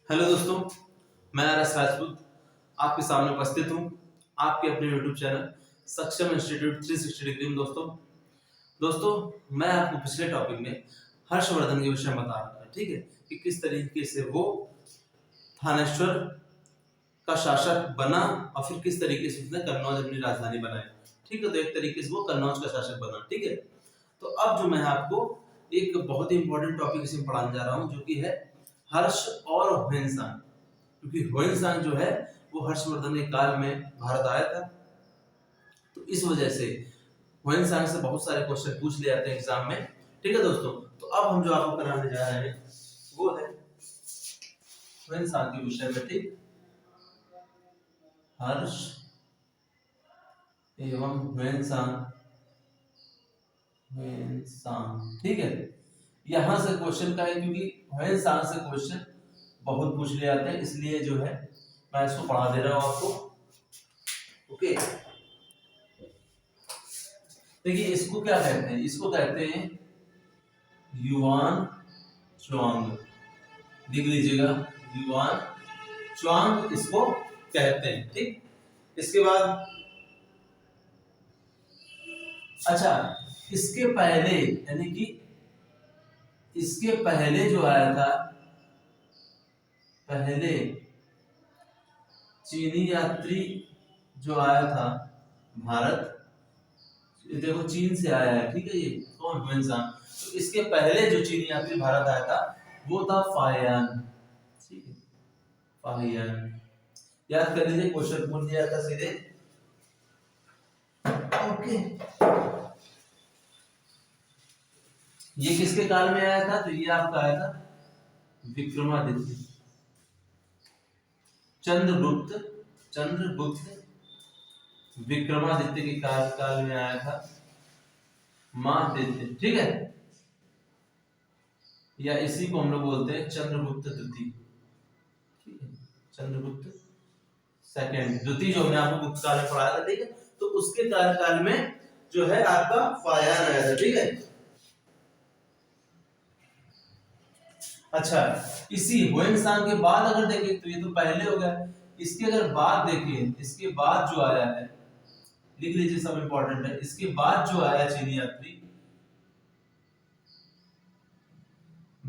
Hello दोस्तों, मैं RS Rajput आपके सामने उपस्थित हूँ आपके अपने यूट्यूब चैनल सक्षम इंस्टीट्यूट 360 डिग्री में। दोस्तों मैं आपको पिछले टॉपिक में हर्षवर्धन के विषय में बता रहा था, ठीक है, कि किस तरीके से वो थानेश्वर का शासक बना और फिर किस तरीके से उसने कन्नौज अपनी राजधानी बनाई। ठीक है, तो एक तरीके से वो कन्नौज का शासक बना। ठीक है, तो अब जो मैं आपको एक बहुत ही इंपॉर्टेंट टॉपिक इसमें पढ़ाने जा रहा हूँ, जो कि है हर्ष और ह्वेनसांग। क्योंकि ह्वेनसांग जो है वो हर्षवर्धन के काल में भारत आया था, तो इस वजह से ह्वेनसांग से बहुत सारे क्वेश्चन पूछ लिए जाते हैं एग्जाम में। ठीक है दोस्तों, तो अब हम जो आपको कराने जा रहे हैं वो है ह्वेनसांग के विषय में। ठीक, हर्ष एवं ह्वेनसांग। ठीक है, यहां से क्वेश्चन का है, क्योंकि ह्वेनसांग से क्वेश्चन बहुत पूछ लिए जाते हैं, इसलिए जो है मैं इसको पढ़ा दे रहा हूं आपको। ओके, देखिए इसको क्या कहते हैं, इसको कहते हैं युआन च्वांग। लिख लीजिएगा, युआन च्वांग इसको कहते हैं। ठीक, इसके बाद अच्छा, इसके पहले यानी कि इसके पहले जो आया था, पहले चीनी यात्री जो आया था भारत, देखो चीन से आया है, ठीक है, ये कौन, ह्वेनसांग। तो इसके पहले जो चीनी यात्री भारत आया था वो था फाहियान। ठीक है, फाहियान याद कर लीजिए, क्वेश्चन पूछ दिया था सीधे। ओके, ये किसके काल में आया था, तो ये आपका आया था विक्रमादित्य, चंद्रगुप्त विक्रमादित्य के काल में आया था मादित्य। ठीक है, या इसी को हम लोग बोलते हैं चंद्रगुप्त द्वितीय। ठीक है, चंद्रगुप्त सेकंड, द्वितीय जो हमने आपको गुप्त काल में पढ़ाया था। ठीक है, तो उसके कार्यकाल में जो है आपका फाहियान आया था। ठीक है, अच्छा, इसी ह्वेनसांग के बाद अगर देखें तो ये तो पहले हो गया, इसके अगर बाद देखें, इसके बाद जो आया है, लिख लीजिए, सब इंपॉर्टेंट है, इसके बाद जो आया चीनी यात्री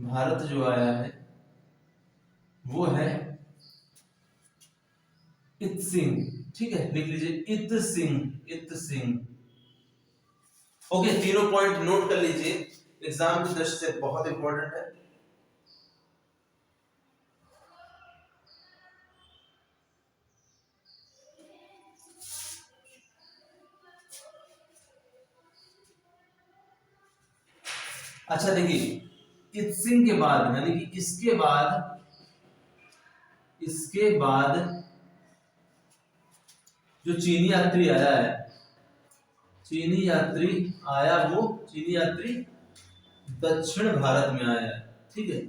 भारत जो आया है वो है इत सिंह। ठीक है, लिख लीजिए इत सिंह। ओके, तीनों पॉइंट नोट कर लीजिए, एग्जाम की दृष्टि से बहुत इंपॉर्टेंट है। अच्छा देखिए, इत सिंह के बाद यानी कि इसके बाद जो चीनी यात्री आया है, चीनी यात्री दक्षिण भारत में आया है। ठीक है,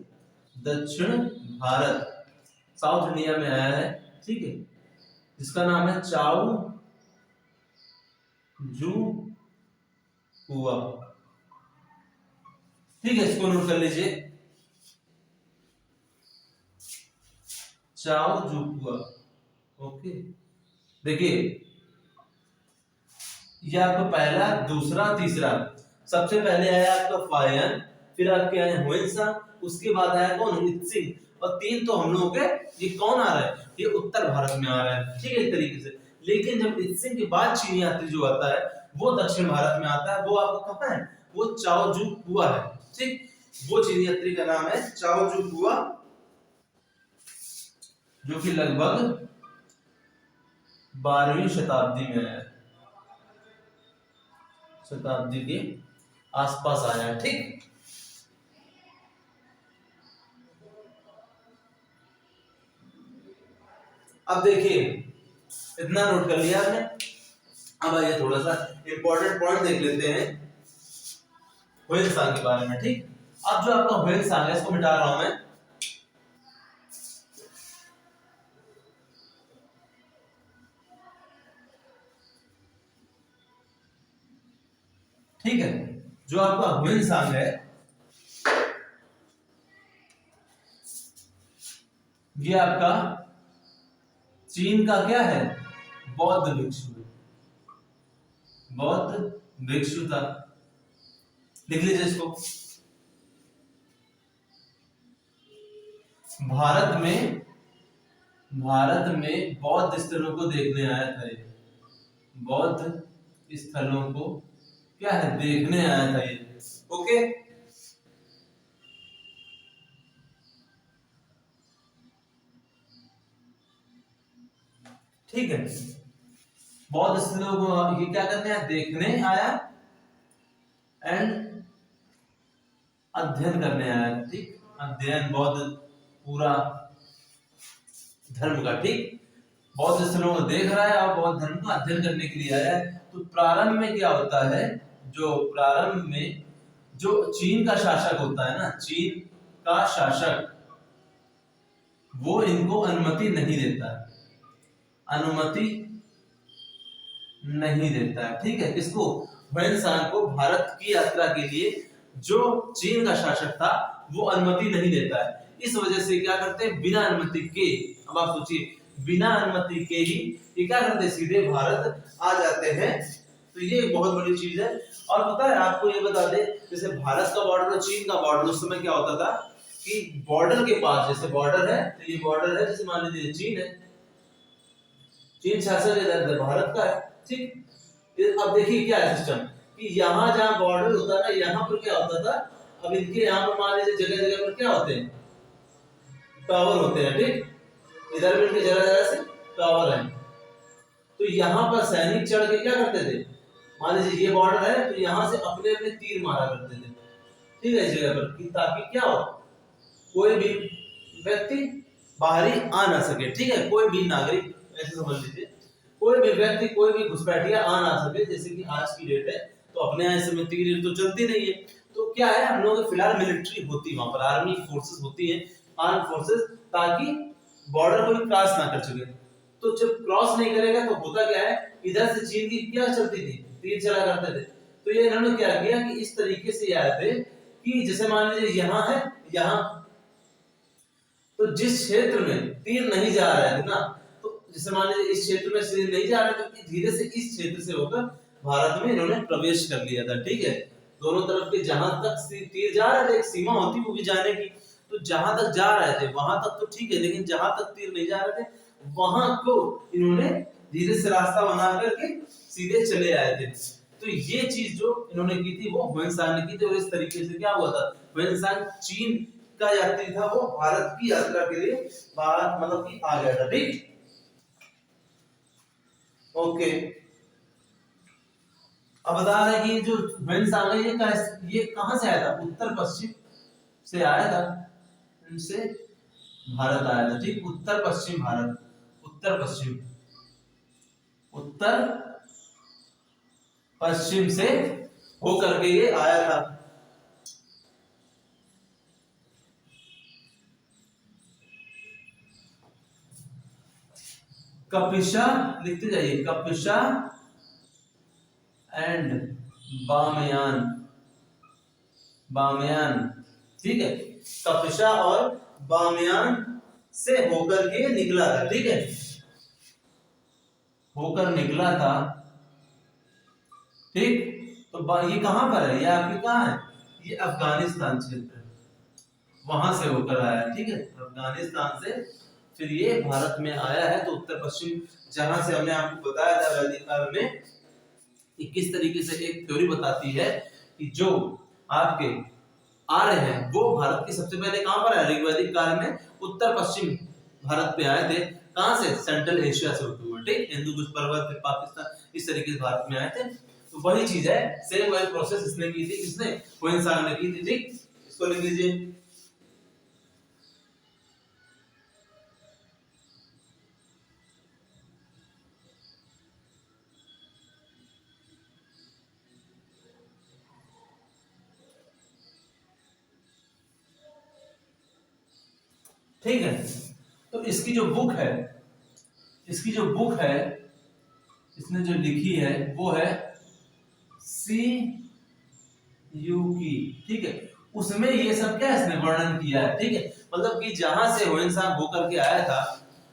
दक्षिण भारत, साउथ इंडिया में आया है। ठीक है, जिसका नाम है चाउ जू हुआ। ठीक है, इसको नोट कर लीजिए, चाउ जू हुआ। ओके, देखिए ये आपका पहला, दूसरा, तीसरा, सबसे पहले आया आपका फाहियान, फिर आपके आए ह्वेनसांग, उसके बाद आया कौन, इत्सिंग, और तीन तो हम लोगों के, ये कौन आ रहा है, ये उत्तर भारत में आ रहा है। ठीक है, एक तरीके से। लेकिन जब इत्सिंग के बाद चीनी यात्री जो आता है वो दक्षिण भारत में आता है, वो आपको कहां है, वो चाओ जू हुआ है। ठीक, वो चीनी यात्री का नाम है चाओ जू हुआ, जो कि लगभग 12वीं शताब्दी में आया, शताब्दी के आसपास आया है। ठीक, अब देखिए इतना नोट कर लिया आपने, अब आइए थोड़ा सा इंपॉर्टेंट पॉइंट देख लेते हैं ह्वेनसांग के बारे में। ठीक, अब जो आपका ह्वेनसांग है इसको मिटा रहा हूं मैं। ठीक है, जो आपका ह्वेनसांग है ये आपका चीन का क्या है, बौद्ध भिक्षु, बौद्ध भिक्षु था। लिख लीजिए इसको। भारत में बौद्ध स्थलों को देखने आया था ये, बौद्ध स्थलों को क्या है, देखने आया था ये। ओके, ठीक है। बौद्ध स्थलों को ये क्या करने आया, देखने आया एंड अध्ययन करने आया। ठीक, अध्ययन, बौद्ध पूरा धर्म का, ठीक, बौद्ध स्थलों को देख रहा है और बौद्ध धर्म का अध्ययन करने के लिए आया है। तो प्रारंभ में क्या होता है, जो प्रारंभ में जो चीन का शासक होता है ना, चीन का शासक, वो इनको अनुमति नहीं देता है, अनुमति नहीं देता है। ठीक है, किसको, ह्वेनसांग को भारत की यात्रा के लिए जो चीन का शासक था वो अनुमति नहीं देता है। इस वजह से क्या करते हैं, बिना अनुमति के, अब आप सोचिए, बिना अनुमति के ही ये क्या करते हैं, सीधे भारत आ जाते हैं। तो ये बहुत बड़ी चीज है। और पता है आपको, ये बता दे, जैसे भारत का बॉर्डर और चीन का बॉर्डर, उस समय क्या होता था कि बॉर्डर के पास, जैसे बॉर्डर है तो ये बॉर्डर है, जैसे मान लीजिए चीन है, चीन शासक इधर भारत का है। ठीक, अब देखिए क्या है सिस्टम कि यहाँ जहाँ बॉर्डर होता है ना, यहाँ पर क्या होता था, अब इनके यहाँ पर मान लीजिए जगह जगह पर क्या होते हैं, टावर होते हैं। ठीक, इधर भी इनके जगह जगह से टावर है। तो यहाँ पर सैनिक चढ़ के क्या करते थे, मान लीजिए ये बॉर्डर है तो यहाँ से अपने अपने तीर मारा करते थे। ठीक है, इस जगह पर कि ताकि क्या हो, कोई भी व्यक्ति बाहरी आ ना सके। ठीक है, कोई भी नागरिक, ऐसे समझ लीजिए, कोई भी व्यक्ति, कोई भी घुसपैठिया आ ना सके। जैसे कि आज की डेट है तो अपने यहाँ समय तीर तो चलती नहीं है, तो क्या है, हम लोग फिलहाल मिलिट्री होती है वहां पर, आर्मी फोर्सेस होती है, आर्म फोर्सेस, ताकि बॉर्डर को क्रॉस ना कर सके। तो जब क्रॉस नहीं करेगा तो होता क्या है, इधर से चीन की क्या चलती थी, तीर चला करते थे। तो ये इन्होंने क्या किया कि इस तरीके से आए थे कि जैसे मान लीजिए यहाँ है, यहाँ, तो जिस क्षेत्र में तीर नहीं जा रहे थे ना, तो जैसे मान लीजिए इस क्षेत्र में तीर नहीं जा रहे थे, धीरे से इस क्षेत्र से होकर भारत में इन्होंने प्रवेश कर लिया था। ठीक है, दोनों तरफ के जहां तक तीर जा रहे थे, एक सीमा होती वो भी जाने की, तो जहां तक जा रहे थे वहां तक तो ठीक है, लेकिन जहां तक तीर नहीं जा रहे थे वहां को इन्होंने धीरे से रास्ता बना करके सीधे चले आए थे। तो ये चीज जो इन्होंने की थी वो ह्वेनसांग ने की थी। और इस तरीके से क्या हुआ था, ह्वेनसांग चीन का यात्री था, वो भारत की यात्रा के लिए भारत मतलब कि आ गया था। ठीक, ओके। अब बता रहे हैं कि जो ह्वेनसांग है ये कहां से आया था, उत्तर पश्चिम से आया था, इनसे भारत आया था। ठीक, उत्तर पश्चिम भारत, उत्तर पश्चिम, उत्तर पश्चिम से होकर के ये आया था। कपिशा लिखते जाइए, कपिशा एंड बामयान, बामयान। ठीक है, कपिशा और बामयान से होकर के निकला था। ठीक है, होकर निकला था। ठीक, तो ये कहां पर है, ये आपके कहां है, ये अफगानिस्तान क्षेत्र है, वहां से होकर आया। ठीक है, अफगानिस्तान से फिर ये भारत में आया है। तो उत्तर पश्चिम, जहां से हमने आपको बताया था वैदिक काल में, किस तरीके से एक थ्योरी बताती है कि जो आपके आर्य हैं वो भारत के सबसे पहले कहां पर आए, ऋग्वैदिक काल में उत्तर पश्चिम भारत पे आए थे। कहां से, सेंट्रल एशिया से होते हुए। ठीक, हिंदू कुश पर्वत, फिर पाकिस्तान, इस तरीके से भारत में आए थे। तो वही चीज है, सेम वही प्रोसेस इसने की थी, किसने, ह्वेनसांग ने की थी। ठीक, इसको लिख लीजिए। ठीक है, तो इसकी जो बुक है, इसकी जो बुक है, इसने जो लिखी है वो है सी यू की। ठीक है, उसमें ये सब क्या इसने वर्णन किया है, ठीक है। मतलब कि जहां से ह्वेनसांग होकर के आया था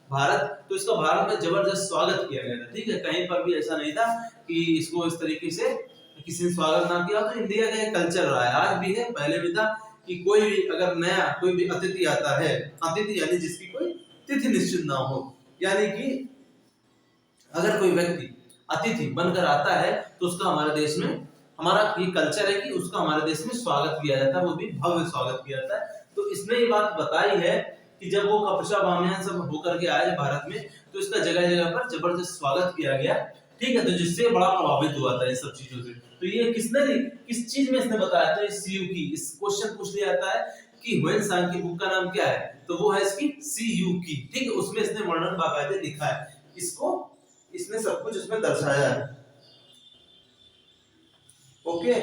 भारत, तो इसका भारत में जबरदस्त स्वागत किया गया था, ठीक है। कहीं पर भी ऐसा नहीं था कि इसको इस तरीके से किसी ने स्वागत ना किया। तो इंडिया का एक कल्चर रहा है, आज भी है, पहले भी था, कि कोई भी अगर नया कोई भी अतिथि आता है, अतिथि यानी जिसकी कोई तिथि निश्चित ना हो, यानी कि अगर कोई व्यक्ति अतिथि बनकर आता है तो उसका हमारे देश में, हमारा ये कल्चर है कि उसका हमारे देश में स्वागत किया जाता है, वो भी भव्य स्वागत किया जाता है। तो इसने ये बात बताई है कि जब वो कपशा बामियान सब होकर के आए भारत में, तो इसका जगह जगह पर जबरदस्त स्वागत किया गया, ठीक है। तो जिससे बड़ा प्रभावित हुआ था इस सब चीजों से। तो ये किस चीज में इसने बताया था, इस सीयू की, इस क्वेश्चन पूछ लिया जाता है कि ह्वेनसांग की बुक का नाम क्या है, तो वो है इसकी सीयू की, ठीक है। उसमें इसने वर्णन बाकायदे लिखा है, इसको इसने सब कुछ इसमें दर्शाया है, ओके।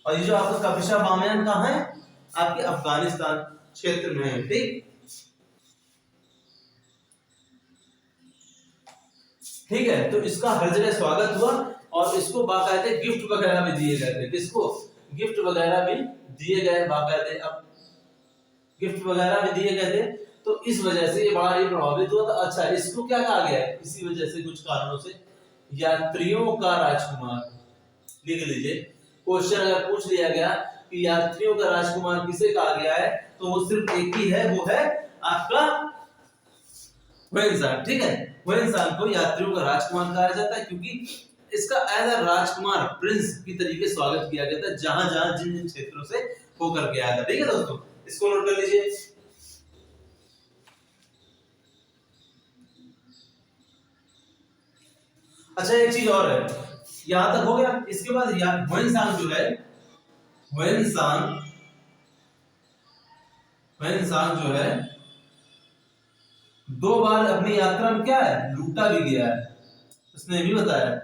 और ये जो आपका कपिशा बामियान कहाँ है, आपके अफगानिस्तान क्षेत्र में है, ठीक ठीक है। तो इसका हर जगह स्वागत हुआ और इसको बाकायदे गिफ्ट वगैरह भी दिए गए थे, किसको, गिफ्ट वगैरह भी दिए गए बाकायदे, अब गिफ्ट वगैरह भी दिए गए थे। तो इस वजह से ये बड़ा ही प्रभावित हुआ था। अच्छा, इसको क्या कहा गया है, इसी वजह से कुछ कारणों से यात्रियों का राजकुमार, लिख लीजिए। क्वेश्चन अगर पूछ लिया गया कि यात्रियों का राजकुमार किसे कहा गया है, तो वो सिर्फ एक ही है, वो है आपका ह्वेनसांग, ठीक है। ह्वेनसांग को यात्रियों का राजकुमार कहा जाता है क्योंकि इसका एज अ राजकुमार, प्रिंस की तरीके स्वागत किया गया था, जहां जहां जिन जिन क्षेत्रों से होकर के आया था, ठीक है दोस्तों। इसको नोट कर लीजिए। अच्छा, एक चीज और है, यहां तक हो गया। इसके बाद ह्वेनसांग जो है, ह्वेनसांग ह्वेनसांग जो है 2 बार अपनी यात्रा में क्या है, लूटा भी गया है, उसने भी बताया।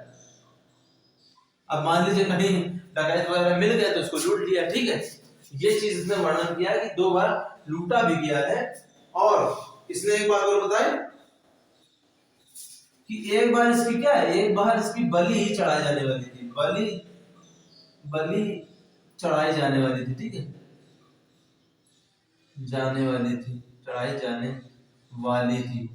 अब मान लीजिए कहीं डकैत वगैरह मिल गए तो उसको लूट लिया, ठीक है। ये चीज इसने वर्णन किया है कि 2 बार लूटा भी गया है। और इसने एक बात और बताई कि एक बार इसकी क्या है, एक बार इसकी बलि ही चढ़ाई जाने वाली थी, बलि चढ़ाई जाने वाली थी, ठीक है, जाने वाली थी, चढ़ाई जाने वाली थी।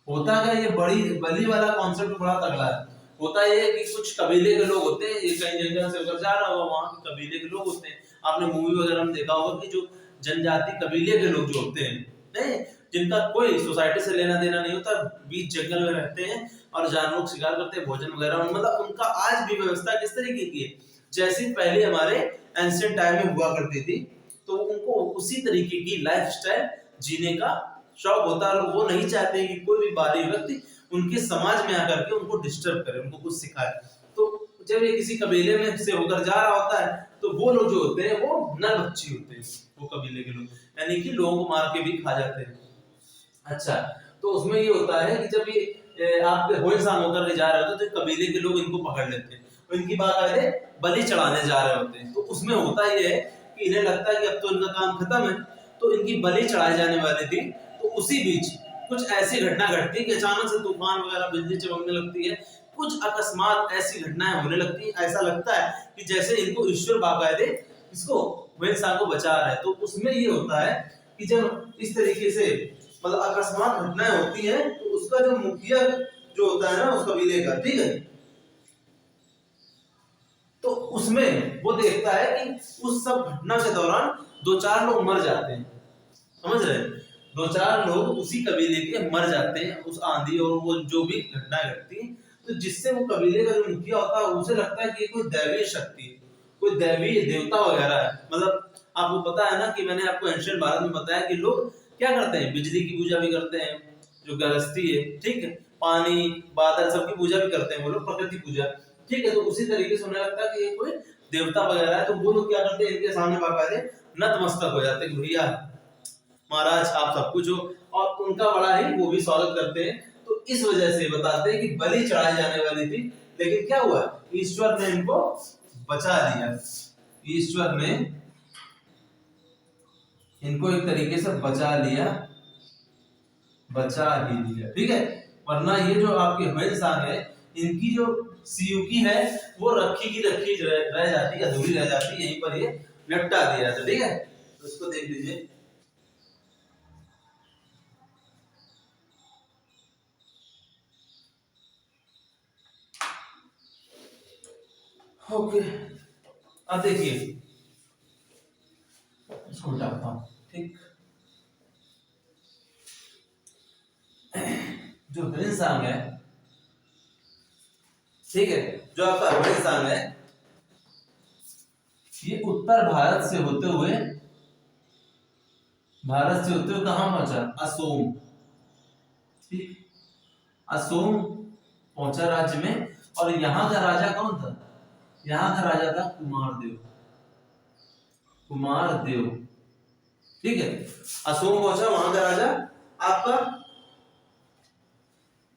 होता क्या, ये बड़ी बलि वाला कॉन्सेप्ट बड़ा तगड़ा है। होता ये है कि कुछ कबीले के लोग होते हैं, ये कहीं जंगल से होकर जा रहा होगा, वहां के कबीले के लोग होते हैं। आपने मूवी वगैरह में देखा होगा कि जो जनजाति कबीले के लोग जो होते हैं, नहीं, जिनका कोई सोसाइटी से लेना देना नहीं होता, बीच जंगल में रहते हैं और जानवरों का शिकार करते हैं, भोजन वगैरह, मतलब उनका आज भी व्यवस्था किस तरीके की है, जैसे पहले हमारे एंशिएंट टाइम में हुआ करती थी। तो उनको उसी तरीके की लाइफस्टाइल जीने का शौक होता है। वो नहीं चाहते हैं कि कोई भी बाहरी व्यक्ति उनके समाज में आकर के उनको डिस्टर्ब करे, उनको कुछ सिखाए। तो जब ये किसी कबीले में से होकर जा रहा होता है, तो वो लोग जो होते हैं वो नर बच्ची होते हैं, वो कबीले के लोग, यानी कि लोगों को मार के भी खा जाते हैं। अच्छा, तो उसमें ये होता है कि जब ये आप ह्वेनसांग होकर के जा रहे होते हैं, तो कबीले के लोग इनको पकड़ लेते हैं और इनकी बाकायदे बलि चढ़ाने जा रहे होते हैं। तो उसमें होता ये है कि इन्हें लगता है कि अब तो इनका काम खत्म है, तो इनकी बलि चढ़ाई जाने वाली थी। तो उसी बीच कुछ ऐसी घटना घटती है कि अचानक से तूफान वगैरह, बिजली चमकने लगती है, कुछ अकस्मात ऐसी घटनाएं होने लगती है। ऐसा लगता है कि जैसे इनको ईश्वर बाकायदे इसको ह्वेनसांग को बचा रहा है। तो उसमें ये होता है कि जब इस तरीके से मतलब अकस्मात घटनाएं होती हैं, तो उसका जो मुखिया जो होता है ना उस कबीले का, ठीक है, तो उसमें वो देखता है कि उस सब घटना के दौरान 2-4 लोग मर जाते हैं, समझ रहे हैं, 2-4 लोग उसी कबीले के मर जाते हैं उस आंधी और वो जो भी घटनाएं घटती हैं। तो जिससे वो कबीले का जो मुखिया होता है उसे लगता है कि ये कोई दैवीय शक्ति है, कोई दैवीय देवता वगैरह है। मतलब आपको पता है ना कि मैंने आपको एंशिएंट भारत में बताया कि लोग क्या करते हैं, बिजली की पूजा भी करते हैं, जो गृहस्थी है, ठीक है, पानी बादल सबकी पूजा भी करते हैं वो लोग, प्रकृति पूजा, ठीक है। तो उसी तरीके से उन्हें लगता है कि ये कोई देवता वगैरह है। तो वो लोग क्या करते हैं, इनके सामने बाकायदे नतमस्तक हो जाते हैं कि भैया महाराज आप सब कुछ हो, और उनका बड़ा ही वो भी स्वागत करते हैं। तो इस वजह से बताते हैं कि बलि चढ़ाई जाने वाली थी, लेकिन क्या हुआ, ईश्वर ने इनको बचा लिया, ईश्वर ने इनको एक तरीके से बचा लिया, बचा ही लिया, ठीक है। वरना ये जो आपके ह्वेनसांग है, इनकी जो सीयूकी है वो रखी की रखी रह जाती, अधूरी रह जाती, यहीं पर ये निपटा दिया था। ठीक है, तो इसको देख लीजिए। ओके, अब देखिए इसको हटाता हूं। ठीक, जो ह्वेनसांग है, ठीक है, जो आपका ह्वेनसांग है, ये उत्तर भारत से होते हुए कहां पहुंचा? असोम। ठीक, असोम पहुंचा राज्य में। और यहाँ का राजा कौन था? यहाँ का राजा था कुमारदेव। कुमारदेव, ठीक है, असोम पहुंचा, वहां का राजा आपका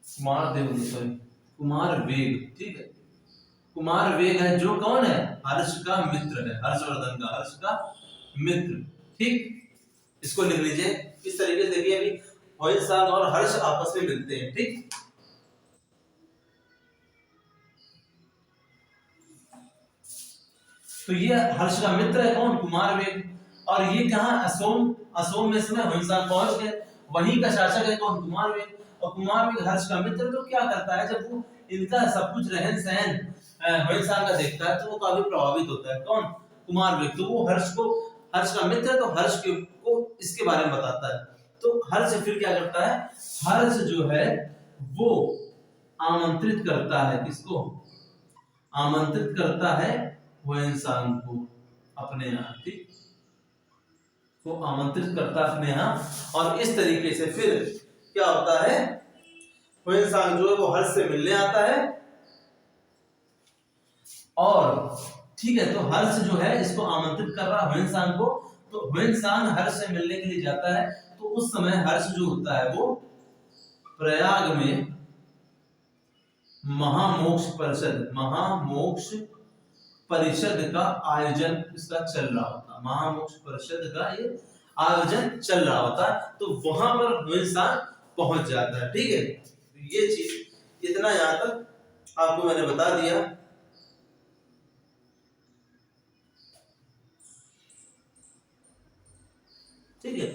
कुमारदेव, सॉरी कुमारवेग। ठीक है, कुमारवेग है, जो कौन है? हर्ष का मित्र है, हर्षवर्धन का, हर्ष का मित्र। ठीक, इसको लिख लीजिए इस तरीके से। देखिए अभी ह्वेनसांग और हर्ष आपस में मिलते हैं। ठीक, तो ये हर्ष का मित्र है कौन? कुमारवेग। और ये कहा? असोम। असोम में इसमें ह्वेनसांग पहुंच गए, वहीं का शासक है कौन? कुमारवेग। और कुमारवेग हर्ष का मित्र, तो क्या करता है, जब वो इनका सब कुछ रहन सहन ह्वेनसांग का देखता है तो वो काफी प्रभावित होता है। कौन? कुमारवेग। तो वो हर्ष का मित्र है, तो हर्ष को इसके बारे में बताता है। तो हर्ष फिर क्या करता है? हर्ष जो है वो आमंत्रित करता है, किसको? आमंत्रित करता है ह्वेनसांग को अपने यहाँ। ठीक, को आमंत्रित करता है अपने यहाँ। और इस तरीके से फिर क्या होता है? ह्वेनसांग जो है वो हर्ष से मिलने आता है। और ठीक है, तो हर्ष जो है इसको आमंत्रित कर रहा है ह्वेनसांग को। तो ह्वेनसांग हर्ष से मिलने के लिए जाता है। तो उस समय हर्ष जो होता है वो प्रयाग में महामोक्ष परिषद का आयोजन इसका चल रहा होता। महामोक्ष परिषद का ये आयोजन चल रहा होता। तो वहां पर ह्वेनसांग पहुंच जाता है। ठीक है, ये चीज इतना यहां तक आपको मैंने बता दिया। ठीक है,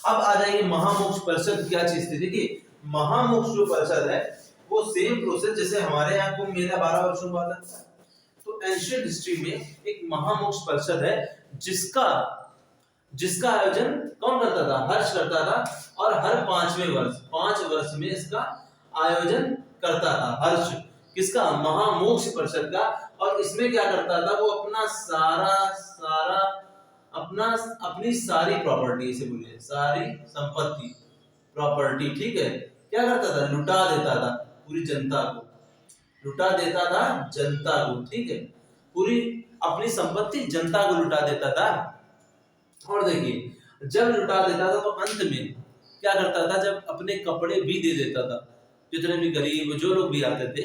अब आ जाइए महामोक्ष परिषद क्या चीज थी। देखिए महामोक्ष जो परिषद है वो सेम प्रोसेस जैसे हमारे यहाँ कुंभ मेला 12 वर्षों बाद लगता है। तो एंशिएंट हिस्ट्री में एक महामोक्ष परिषद है जिसका आयोजन कौन करता था? हर्ष करता था। और हर 5 वर्ष में इसका आयोजन करता था हर्ष। किसका? महामोक्ष परिषद का। और इसमें क्या करता था वो? अपनी सारी प्रॉपर्टी, इसे बोलिए सारी संपत्ति, प्रॉपर्टी, ठीक है, क्या करता था? लुटा देता था पूरी जनता को, लुटा देता था जनता को। ठीक है, पूरी अपनी संपत्ति जनता को लुटा देता था। और देखिए जब लुटा देता था तो अंत में क्या करता था? जब अपने कपड़े भी दे देता था, जितने भी गरीब जो लोग भी आते थे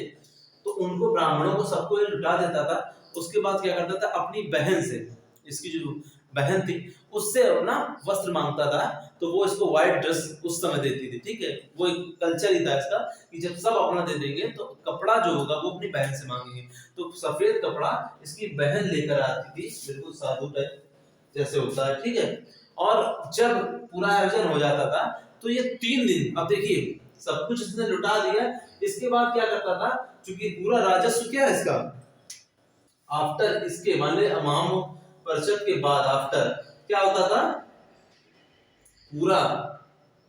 तो उनको, ब्राह्मणों को, सबको ये लुटा देता था। उसके बाद क्या करता था? अपनी बहन से, इसकी जो बहन थी उससे अपना वस्त्र मांगता था। तो वो इसको व्हाइट ड्रेस उस समय देती थी। ठीक है, वो एक कल्चर ही था इसका कि जब सब अपना दे देंगे तो कपड़ा जो होगा वो अपनी बहन से मांगेंगे। तो सफेद कपड़ा इसकी बहन लेकर आती थी, बिल्कुल साधु टाइप जैसे होता है। ठीक है, और जब पूरा आयोजन हो जाता था तो ये 3 दिन, अब देखिए सब कुछ इसने लुटा दिया। इसके बाद क्या करता था? क्योंकि पूरा राजस्व क्या है इसका, आफ्टर इसके माने महामोक्ष परिषद के बाद आफ्टर क्या होता था? पूरा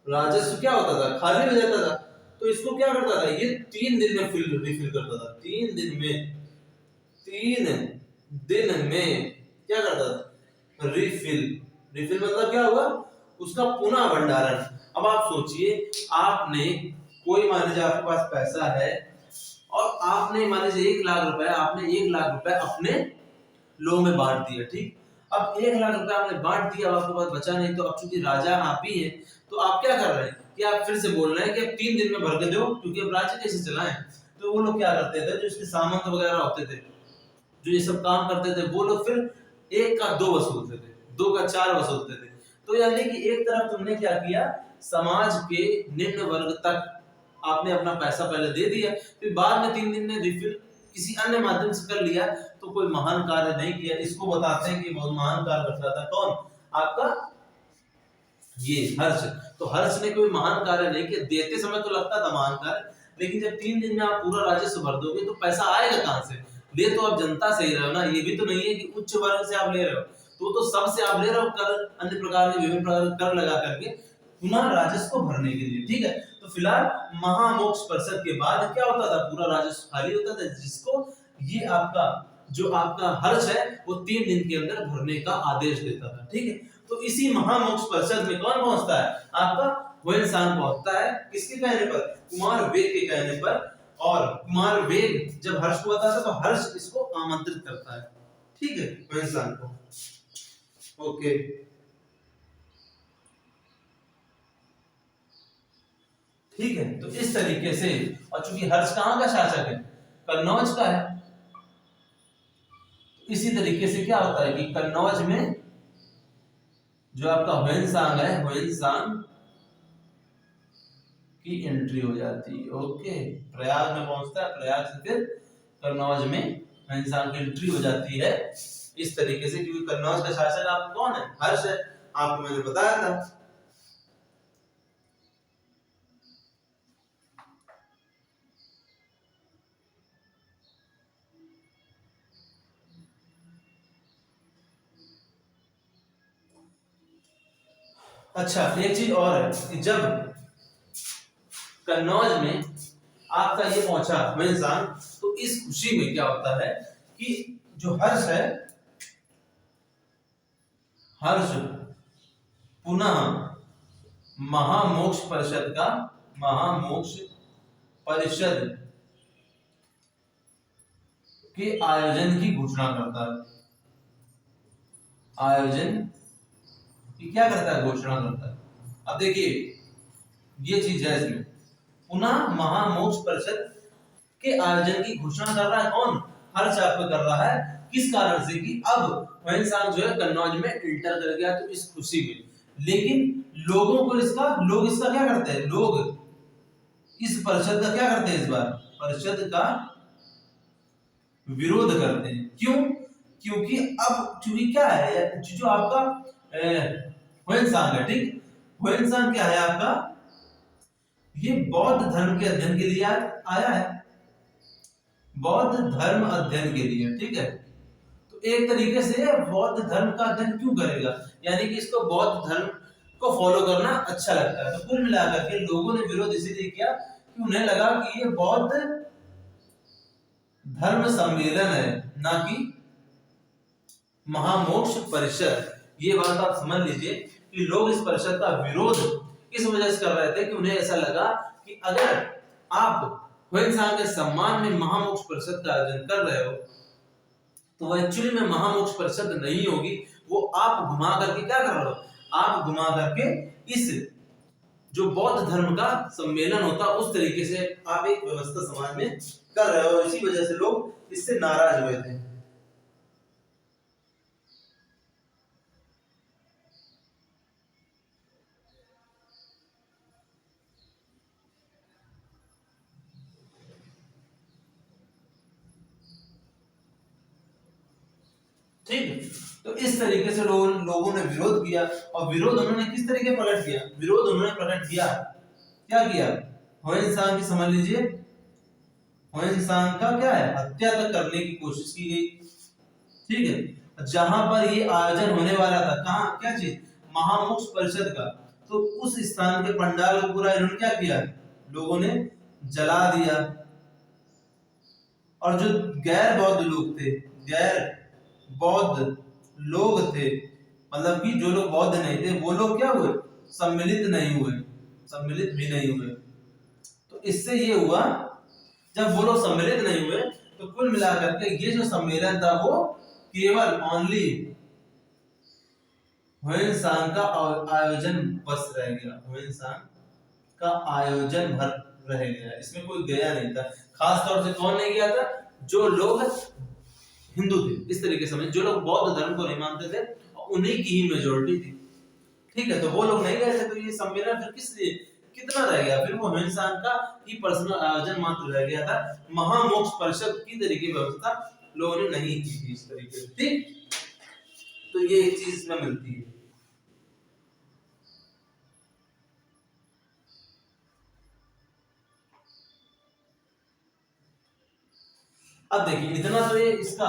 राजस्व क्या होता था? खाली हो जाता था। तो इसको क्या करता था? ये 3 दिन में रिफिल करता था। 3 दिन में क्या करता था? रिफिल मतलब क्या हुआ? उसका पुनः भंडारण। अब आप सोचिए, आपने कोई, मान लीजिए आपके पास पैसा है और आपने मान लीजिए 1 लाख रुपए, आपने 1 लाख रुपए अपने लोगों में बांट दिया। ठीक, अब 1 लाख रुपए आपने बांट दिया, आपके पास बचा नहीं। तो अब चूंकि राजा आप ही है तो आप क्या कर रहे हैं कि आप फिर से बोल रहे हैं कि अब 3 दिन में भर के दो, क्योंकि अब राज्य कैसे चलाएं। तो वो लोग क्या करते थे? जो इसके सामंत वगैरह होते थे, जो ये सब काम करते थे, वो लोग फिर 1 का 2 वसूलते थे, 2 का 4 वसूलते थे। तो यानी कि एक तरफ तुमने क्या किया? समाज के निम्न वर्ग तक आपने अपना पैसा पहले दे दिया, फिर बाद में 3 दिन में रिफिल किसी अन्य माध्यम से कर लिया। तो कोई महान कार्य नहीं किया, इसको बताते हैं कि बहुत महान कार्य करता था। कौन? आपका ये हर्ष। तो हर्ष ने कोई महान कार्य नहीं किया, देते समय तो लगता था महान कार्य, लेकिन जब 3 दिन में आप पूरा राजस्व भर दोगे तो पैसा आएगा कहां से? ले तो आप जनता से ही रहे हो ना, ये भी तो नहीं है कि उच्च वर्ग से आप ले रहे हो, तो सबसे आप ले रहे हो कर, अन्य प्रकार के विभिन्न प्रकार के कर लगा करके पुनः राजस्व को भरने के लिए। ठीक है, तो फिलहाल महामोक्ष परिषद के बाद क्या होता था? पूरा राजस्व खाली होता था, जिसको ये आपका जो आपका हर्ष है वो 3 दिन के अंदर भरने का आदेश देता था। ठीक है, तो इसी महामोक्ष परिषद में कौन पहुंचता है? आपका हुएनसांग पहुंचता है। किसके कहने पर? कुमार वेग के कहने पर। और कुमार वेग जब हर्ष को बताता है तो हर्ष इसको आमंत्रित करता है। ठीक है, हुएनसांग को। ओके, ठीक है, तो इस तरीके से, और चूंकि हर्ष कहां का शासक है? कन्नौज का है। इसी तरीके से क्या होता है कि कन्नौज में जो आपका हुएनसांग है, हुएनसांग की एंट्री हो जाती है। ओके, प्रयाग में पहुंचता है, प्रयाग से फिर कन्नौज में हुएनसांग की एंट्री हो जाती है। इस तरीके से, क्योंकि कन्नौज का शासक आप कौन है? हर्ष है, आपको मैंने बताया था। अच्छा, एक चीज और है कि जब कन्नौज में आपका ये पहुंचा हुएनसांग, तो इस खुशी में क्या होता है कि जो हर्ष है, हर्ष पुनः महामोक्ष परिषद का, महामोक्ष परिषद के आयोजन की घोषणा करता है। आयोजन की क्या करता है? घोषणा करता है। अब देखिए ये चीज है इसमें, पुनः महामोक्ष परिषद के आयोजन की घोषणा कर रहा है कौन? हर्ष आपको कर रहा है। किस कारण से? कि अब हुएनसांग जो है कन्नौज में इंटर कर गया, तो इस खुशी में। लेकिन लोगों को लोग इसका क्या करते हैं? लोग इस परिषद का क्या करते हैं? इस बार परिषद का विरोध करते हैं। क्यों? क्योंकि अब चूंकि क्या है, जो आपका हुएनसांग है, ठीक, हुएनसांग क्या है आपका? ये बौद्ध धर्म के अध्ययन के लिए आया है, बौद्ध धर्म अध्ययन के लिए। ठीक है, तो एक तरीके से बौद्ध धर्म का अध्ययन क्यों करेगा? यानी कि इसको बौद्ध धर्म को फॉलो करना अच्छा लगता है। तो कुल मिलाकर के लोगों ने विरोध इसीलिए किया कि उन्हें लगा कि ये बौद्ध धर्म सम्मेलन है, ना कि महामोक्ष परिषद। ये बात आप समझ लीजिए कि लोग इस परिषद का विरोध इस वजह से कर रहे थे कि उन्हें ऐसा लगा कि अगर आप हुएनसांग के सम्मान में महामोक्ष परिषद का आयोजन कर रहे हो तो वो एक्चुअली में महामोक्ष परिषद नहीं होगी, वो आप घुमा करके क्या कर रहे हो? आप घुमा करके इस जो बौद्ध धर्म का सम्मेलन होता उस तरीके से आप एक व्यवस्था समाज में कर रहे हो। इसी वजह से लोग इससे नाराज हुए थे। ठीक, तो इस तरीके से लोगों ने विरोध किया। और विरोध उन्होंने किस तरीके प्रकट किया? विरोध उन्होंने प्रकट किया, क्या किया? हुएनसांग की समझ लीजिए, हुएनसांग का क्या है? हत्या तक करने की कोशिश की गई। ठीक है, जहां पर ये आयोजन होने वाला था, कहां, क्या चीज? महामोक्ष परिषद का, तो उस स्थान के पंडाल को पूरा इन्होंने क्या किया? लोगों ने जला दिया। और जो गैर बौद्ध लोग थे, गैर बौद्ध लोग थे, मतलब कि जो लोग बौद्ध नहीं थे, वो लोग क्या हुए? सम्मिलित नहीं हुए, सम्मिलित भी नहीं हुए। तो इससे ये हुआ, जब वो लोग सम्मिलित नहीं हुए तो कुल मिलाकर के ये जो सम्मेलन था वो केवल ओनली हुएनसांग का आयोजन बस रह गया, हुएनसांग का आयोजन भर रह गया, इसमें कोई गया नहीं था। खास तौर से कौन नहीं गया था? जो लोग हिंदू थे, इस तरीके से जो लोग बौद्ध धर्म को नहीं मानते थे, उन्हीं की ही मेजोरिटी थी। ठीक है, तो वो लोग नहीं गए थे, तो ये सम्मेलन फिर किस लिए, कितना रह गया? फिर वो हुएनसांग का ही पर्सनल आयोजन मात्र रह गया था। महामोक्ष परिषद की तरीके व्यवस्था लोगों ने नहीं की थी इस तरीके से, ठीक। तो ये एक चीज इसमें मिलती है। अब देखिए इतना तो ये इसका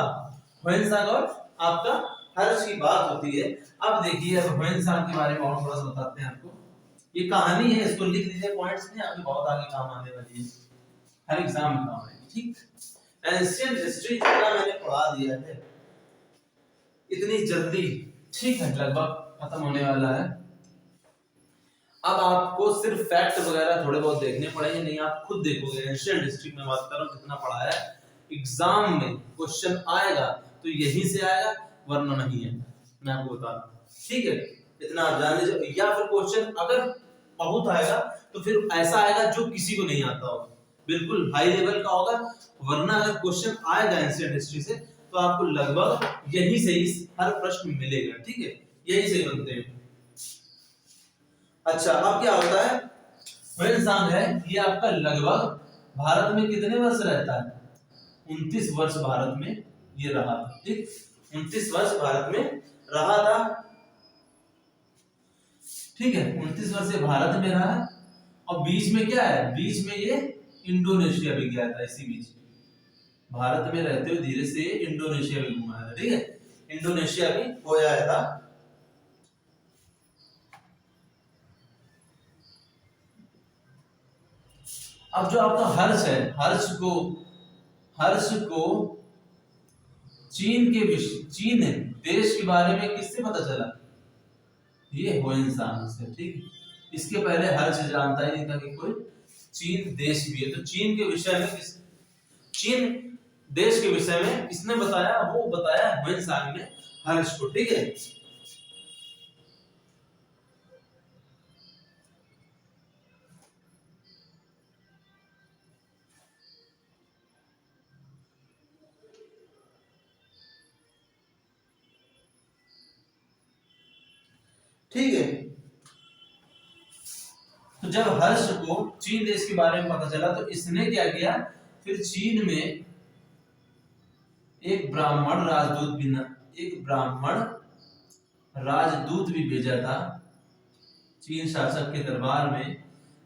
ह्वेनसांग और आपका हर्ष की बात होती है। अब देखिए अब ह्वेनसांग के बारे में और थोड़ा सा बताते हैं आपको। ये कहानी है, इसको लिख लीजिए पॉइंट्स में, आपके बहुत आगे काम आने वाली है, हर एग्जाम में काम आएगी, ठीक। एंशिएंट हिस्ट्री जितना मैंने पढ़ा दिया है इतनी जल्दी, ठीक है, लगभग खत्म होने वाला है। अब आपको सिर्फ फैक्ट वगैरह थोड़े बहुत देखने पड़ेंगे, नहीं आप खुद देखोगे। एंशिएंट हिस्ट्री में बात कर रहा हूं, जितना पढ़ा है एग्जाम में क्वेश्चन आएगा तो यहीं से आएगा, वरना नहीं है, मैं आपको बता रहा हूं, ठीक है। इतना आप जान लीजिए। या फिर क्वेश्चन अगर बहुत आएगा तो फिर ऐसा आएगा जो किसी को नहीं आता होगा, बिल्कुल हाई लेवल का होगा। वरना अगर क्वेश्चन आएगा एंशिएंट हिस्ट्री से तो आपको लगभग यहीं से ही हर प्रश्न मिलेगा, ठीक है, यहीं से बनते हैं। अच्छा अब क्या होता है, ह्वेनसांग है ये आपका लगभग भारत में कितने वर्ष रहता है, 29 वर्ष भारत में ये रहा था, ठीक। 29 वर्ष भारत में रहा था, ठीक है। 29 वर्ष ये भारत में रहा, और बीच में क्या है, बीच में ये इंडोनेशिया भी गया था, इसी बीच भारत में रहते हुए धीरे से इंडोनेशिया भी घुमाया था, ठीक है, इंडोनेशिया भी हो आया था। अब जो आपका हर्ष है, हर्ष को चीन देश के बारे में किससे पता चला, ये ह्वेनसांग से, ठीक। इसके पहले हर्ष जानता ही नहीं था कि कोई चीन देश भी है। तो चीन के विषय में चीन देश के विषय में किसने बताया, वो बताया ह्वेनसांग ने हर्ष को, ठीक है। ठीक है, तो जब हर्ष को चीन देश के बारे में पता चला तो इसने क्या किया, फिर चीन में एक ब्राह्मण राजदूत भी भेजा था चीन शासक के दरबार में,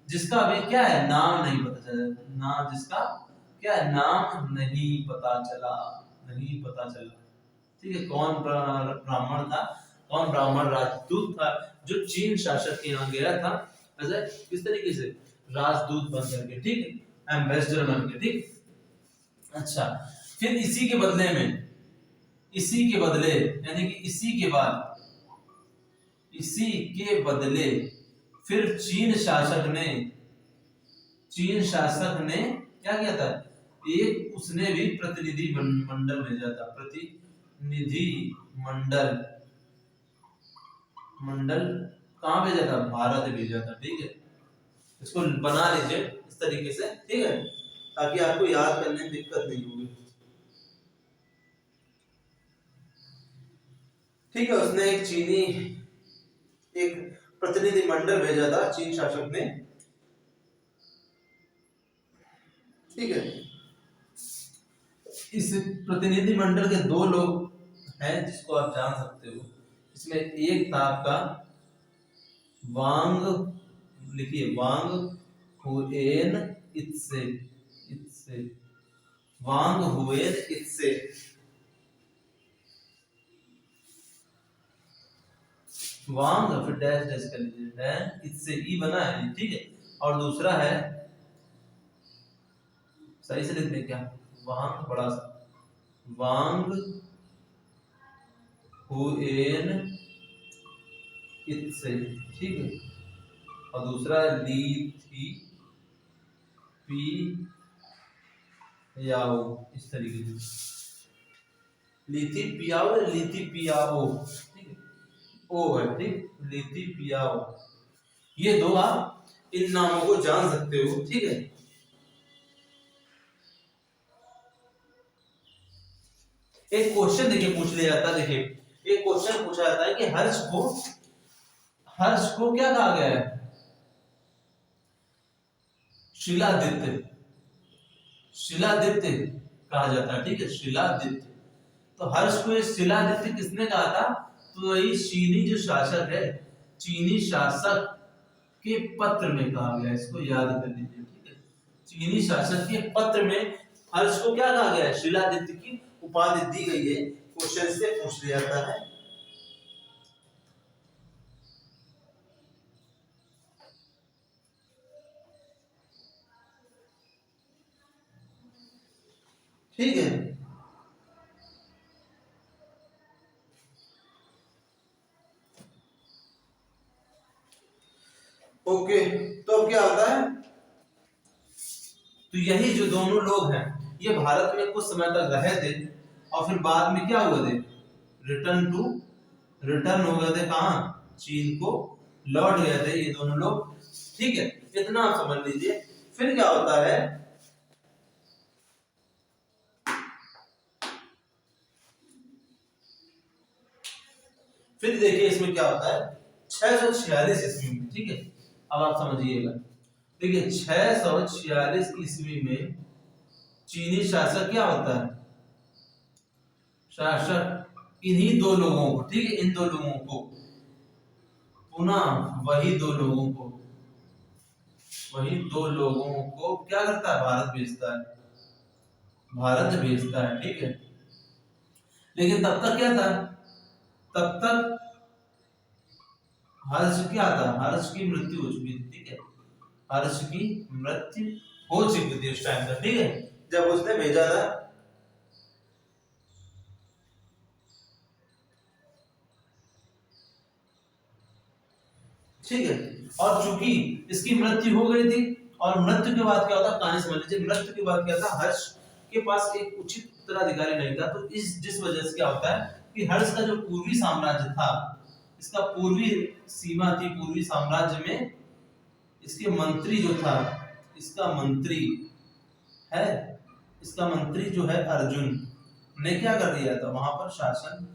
जिसका अभी क्या है नाम नहीं पता चला, जिसका क्या है नाम नहीं पता चला, ठीक है। कौन ब्राह्मण था, कौन ब्राह्मण राजदूत था जो चीन शासक के यहाँ गया था, ऐसे किस तरीके से राजदूत बन करके, ठीक है, एम्बेसडर बन के, ठीक। अच्छा फिर इसी के बदले यानी कि इसी के बदले फिर चीन शासक ने क्या किया था, एक उसने भी प्रतिनिधि मंडल भेजा था, प्रतिनिधि मंडल कहाँ भेजा था, भारत भेजा था, ठीक है। इसको बना लीजिए इस तरीके से, ठीक है, ताकि आपको याद करने में दिक्कत नहीं होगी, ठीक है। उसने एक प्रतिनिधि मंडल भेजा था चीन शासक ने, ठीक है। इस प्रतिनिधि मंडल के दो लोग हैं जिसको आप जान सकते हो। इसमें एक था आपका वांग, लिखिए वांग हुएन इत्से, वांग हुएन इत्से, वांग फिर डैश डैश कर लीजिए, इत्से ई बना है, ठीक है। और दूसरा है, सही से लिख दें क्या, वांग बड़ा सा, वांग हुएन इत्से, ठीक है। और दूसरा है ली थी पी याओ, इस तरीके से लीथी पियाओ, लीथी पियाओ, ठीक है, ओ है, ठीक, लीथी पियाओ। ये दो आप इन नामों को जान सकते हो, ठीक है। एक क्वेश्चन देखिए पूछ लिया जाता है, देखिए एक क्वेश्चन पूछा जाता है कि हर्ष को क्या कहा गया है, शिलादित्य कहा जाता है, ठीक है, शिलादित्य। तो हर्ष को शिलादित्य किसने कहा था? तो वही चीनी जो शासक है, चीनी शासक के पत्र में कहा गया, इसको याद कर लीजिए, ठीक है। चीनी शासक के पत्र में हर्ष को क्या कहा गया है? शिलादित्य की उपाधि दी गई है। क्वेश्चन से पूछ लिया जाता है। ठीक है, ओके। तो अब क्या होता है? तो यही जो दोनों लोग हैं ये भारत में कुछ समय तक रहे थे और फिर बाद में क्या हुए थे? रिटर्न हो गए थे, कहां? चीन को लौट गए थे ये दोनों लोग, ठीक है। इतना आप समझ लीजिए। फिर क्या होता है? फिर देखिए इसमें क्या होता है, 646 ईस्वी में, ठीक है। अब आप समझिएगा, देखिए 646 ईस्वी में चीनी शासक क्या होता है? शासक इन्हीं दो लोगों को, ठीक है, इन दो लोगों को पुनः वही दो लोगों को क्या करता है? भारत भेजता है, ठीक है। लेकिन तब तक क्या था? तब तक हर्ष क्या था? हर्ष की मृत्यु हो चुकी थी, ठीक है। हर्ष की मृत्यु हो चुकी थी उस टाइम तक, ठीक है, जब उसने भेजा था। ठीक है, और चूंकि इसकी मृत्यु हो गई थी और मृत्यु के बाद क्या होता? कहानी समझ लीजिए। मृत्यु के बाद क्या था? हर्ष के पास एक उचित उत्तराधिकारी नहीं था, तो इस जिस वजह से क्या होता है कि हर्ष का जो पूर्वी साम्राज्य था, इसका पूर्वी सीमा थी, पूर्वी साम्राज्य में इसके मंत्री जो था, इसका मंत्री है, इसका मंत्री जो है अर्जुन ने क्या कर दिया था? वहां पर शासन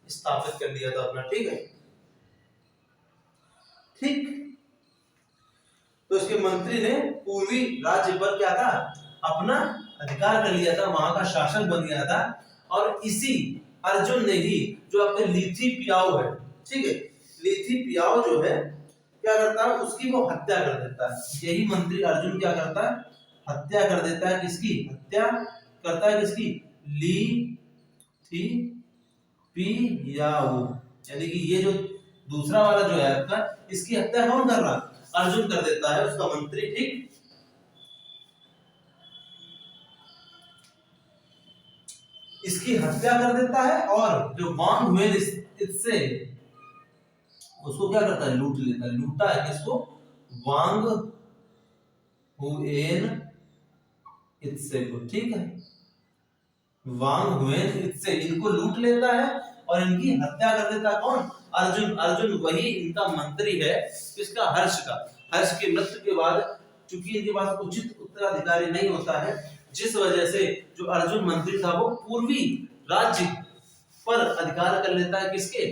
स्थापित कर दिया था अपना, ठीक है। ठीक, तो इसके मंत्री ने पूर्वी राज्य पर क्या था? अपना अधिकार कर लिया था, वहां का शासक बन गया था। और इसी अर्जुन ने ही जो अपने लीथी पियाओ है, ठीक है, लीथी पियाओ जो है क्या करता है? उसकी वो हत्या कर देता है। यही मंत्री अर्जुन क्या करता है? हत्या कर देता है। किसकी हत्या करता है? किसकी? ली थी पियाओ, यानी कि ये जो दूसरा वाला जो है आपका, इसकी हत्या कौन कर रहा? अर्जुन कर देता है, उसका मंत्री, ठीक। इसकी हत्या कर देता है और जो वांग हुए इससे उसको क्या करता है? लूट लेता है। लूटा है किसको? वांग हुएन इत्से को, ठीक है। वांग हुएन इत्से इनको लूट लेता है और इनकी हत्या कर देता है। कौन? अर्जुन। अर्जुन वही इनका मंत्री है, किसका? हर्ष का। हर्ष की मृत्यु के बाद चूंकि इनके पास उचित उत्तराधिकारी नहीं होता है, जिस वजह से जो अर्जुन मंत्री था वो पूर्वी राज्य पर अधिकार कर लेता है, किसके?